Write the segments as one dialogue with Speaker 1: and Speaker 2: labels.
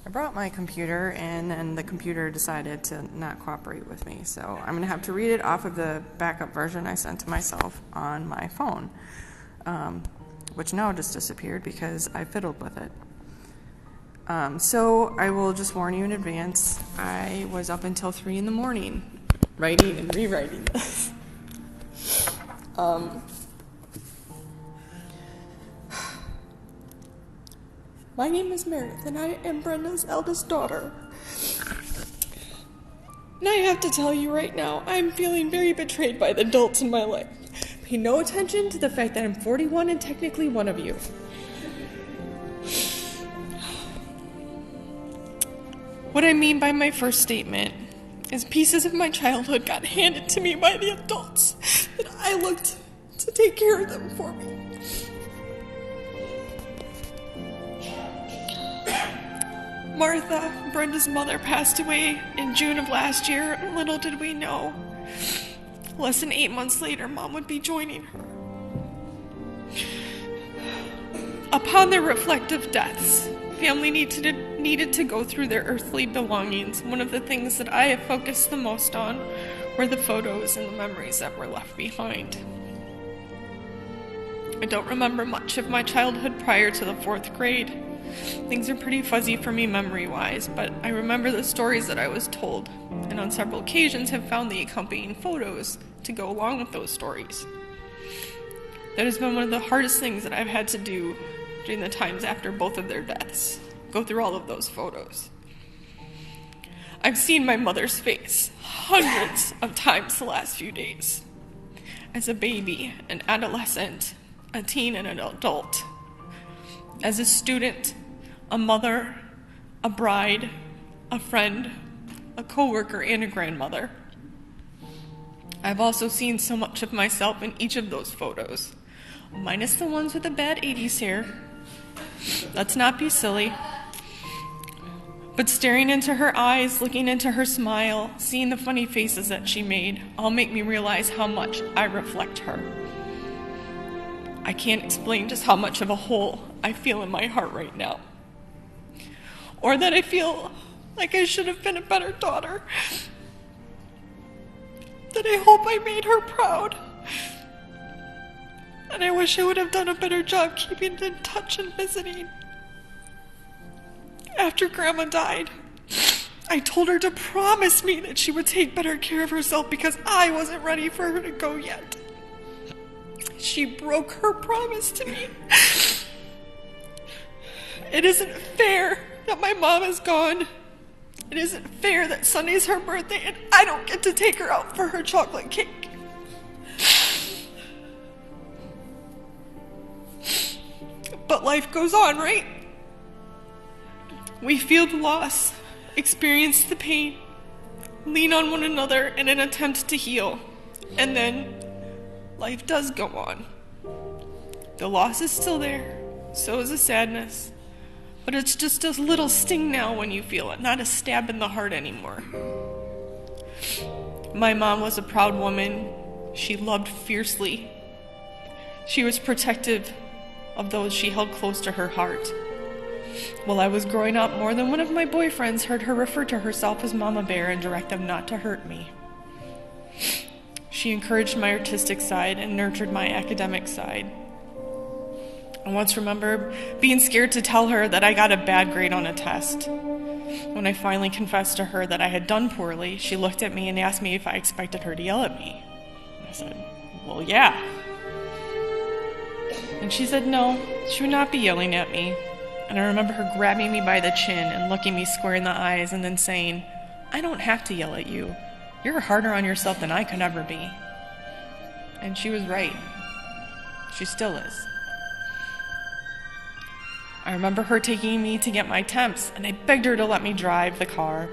Speaker 1: I brought my computer, and then the computer decided to not cooperate with me. So I'm going to have to read it off of the backup version I sent to myself on my phone, which now just disappeared because I fiddled with it. So I will just warn you in advance, I was up until 3 in the morning writing and rewriting this. My name is Meredith, and I am Brenda's eldest daughter. And I have to tell you right now, I'm feeling very betrayed by the adults in my life. Pay no attention to the fact that I'm 41 and technically one of you. What I mean by my first statement is pieces of my childhood got handed to me by the adults, and I looked to take care of them for me. Martha, Brenda's mother, passed away in June of last year, and little did we know, less than 8 months later, Mom would be joining her. Upon their reflective deaths, family needed to go through their earthly belongings. One of the things that I have focused the most on were the photos and the memories that were left behind. I don't remember much of my childhood prior to the 4th grade. Things are pretty fuzzy for me memory-wise, but I remember the stories that I was told, and on several occasions have found the accompanying photos to go along with those stories. That has been one of the hardest things that I've had to do during the times after both of their deaths. Go through all of those photos. I've seen my mother's face hundreds of times the last few days. As a baby, an adolescent, a teen, and an adult. As a student, a mother, a bride, a friend, a coworker, and a grandmother. I've also seen so much of myself in each of those photos, minus the ones with the bad 80s hair. Let's not be silly. But staring into her eyes, looking into her smile, seeing the funny faces that she made, all make me realize how much I reflect her. I can't explain just how much of a hole I feel in my heart right now. Or that I feel like I should have been a better daughter. That I hope I made her proud. And I wish I would have done a better job keeping in touch and visiting. After Grandma died, I told her to promise me that she would take better care of herself because I wasn't ready for her to go yet. She broke her promise to me. It isn't fair that my mom is gone. It isn't fair that Sunday's her birthday and I don't get to take her out for her chocolate cake. But life goes on, right? We feel the loss, experience the pain, lean on one another in an attempt to heal, and then life does go on. The loss is still there, so is the sadness, but it's just a little sting now when you feel it, not a stab in the heart anymore. My mom was a proud woman. She loved fiercely. She was protective of those she held close to her heart. While I was growing up, more than one of my boyfriends heard her refer to herself as Mama Bear and direct them not to hurt me. She encouraged my artistic side and nurtured my academic side. I once remember being scared to tell her that I got a bad grade on a test. When I finally confessed to her that I had done poorly, she looked at me and asked me if I expected her to yell at me. I said, well, yeah. And she said no, she would not be yelling at me. And I remember her grabbing me by the chin and looking me square in the eyes and then saying, I don't have to yell at you. You're harder on yourself than I could ever be. And she was right. She still is. I remember her taking me to get my temps, and I begged her to let me drive the car.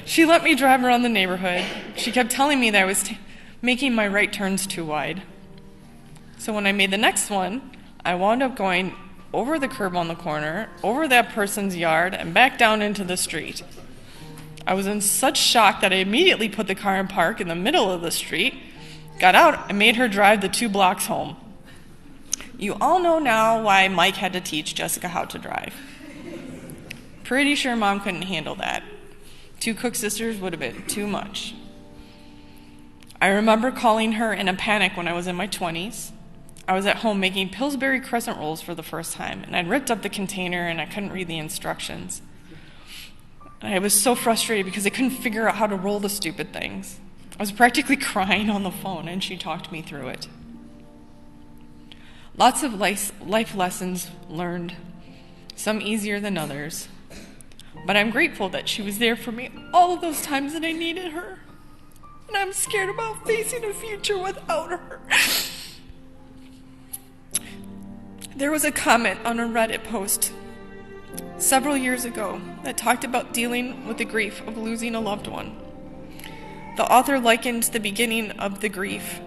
Speaker 1: She let me drive around the neighborhood. She kept telling me that I was making my right turns too wide. So when I made the next one, I wound up going over the curb on the corner, over that person's yard, and back down into the street. I was in such shock that I immediately put the car in park in the middle of the street, got out, and made her drive the 2 blocks home. You all know now why Mike had to teach Jessica how to drive. Pretty sure Mom couldn't handle that. 2 cook sisters would have been too much. I remember calling her in a panic when I was in my 20s. I was at home making Pillsbury crescent rolls for the first time, and I'd ripped up the container and I couldn't read the instructions. I was so frustrated because I couldn't figure out how to roll the stupid things. I was practically crying on the phone, and she talked me through it. Lots of life lessons learned, some easier than others. But I'm grateful that she was there for me all of those times that I needed her. And I'm scared about facing a future without her. There was a comment on a Reddit post several years ago that talked about dealing with the grief of losing a loved one. The author likened the beginning of the grief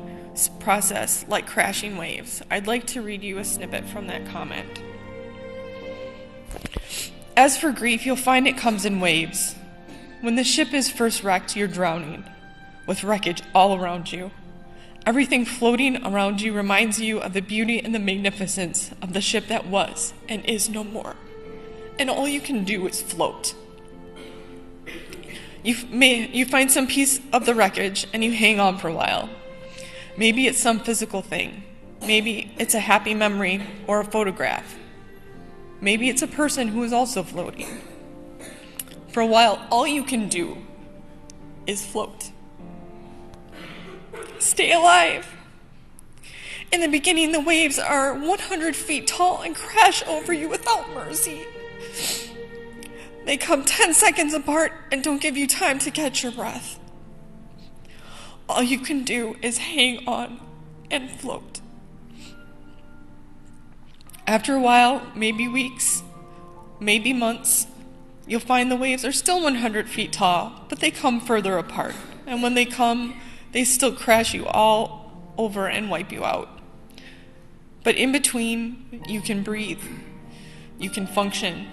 Speaker 1: process like crashing waves. I'd like to read you a snippet from that comment. As for grief, you'll find it comes in waves. When the ship is first wrecked, you're drowning, with wreckage all around you. Everything floating around you reminds you of the beauty and the magnificence of the ship that was and is no more. And all you can do is float. You find some piece of the wreckage and you hang on for a while. Maybe it's some physical thing. Maybe it's a happy memory or a photograph. Maybe it's a person who is also floating. For a while, all you can do is float. Stay alive. In the beginning, the waves are 100 feet tall and crash over you without mercy. They come 10 seconds apart and don't give you time to catch your breath. All you can do is hang on and float. After a while, maybe weeks, maybe months, you'll find the waves are still 100 feet tall, but they come further apart. And when they come, they still crash you all over and wipe you out. But in between, you can breathe. You can function.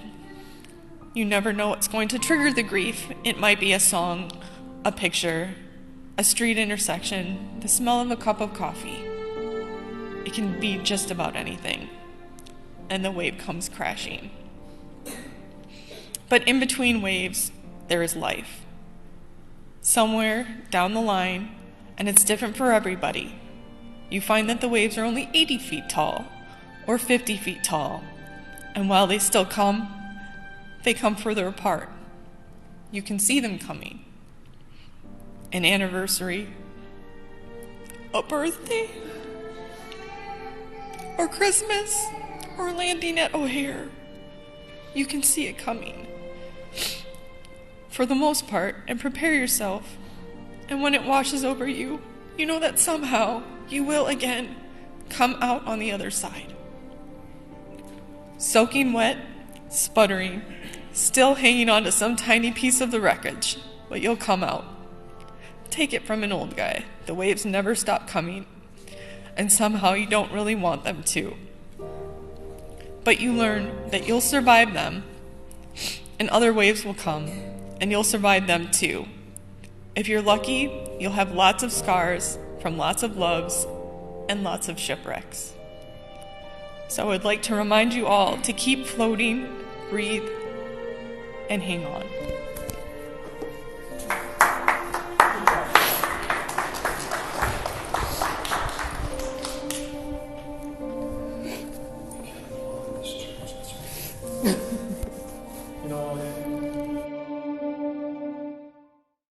Speaker 1: You never know what's going to trigger the grief. It might be a song, a picture, a street intersection, the smell of a cup of coffee. It can be just about anything. And the wave comes crashing. But in between waves, there is life. Somewhere down the line, and it's different for everybody, you find that the waves are only 80 feet tall or 50 feet tall. And while they still come, they come further apart. You can see them coming. An anniversary, a birthday, or Christmas, or landing at O'Hare. You can see it coming. For the most part, and prepare yourself. And when it washes over you, you know that somehow you will again come out on the other side. Soaking wet, sputtering, still hanging on to some tiny piece of the wreckage, but you'll come out. Take it from an old guy. The waves never stop coming, and somehow you don't really want them to. But you learn that you'll survive them, and other waves will come, and you'll survive them too. If you're lucky, you'll have lots of scars from lots of loves and lots of shipwrecks. So I would like to remind you all to keep floating, breathe, and hang on.
Speaker 2: You know,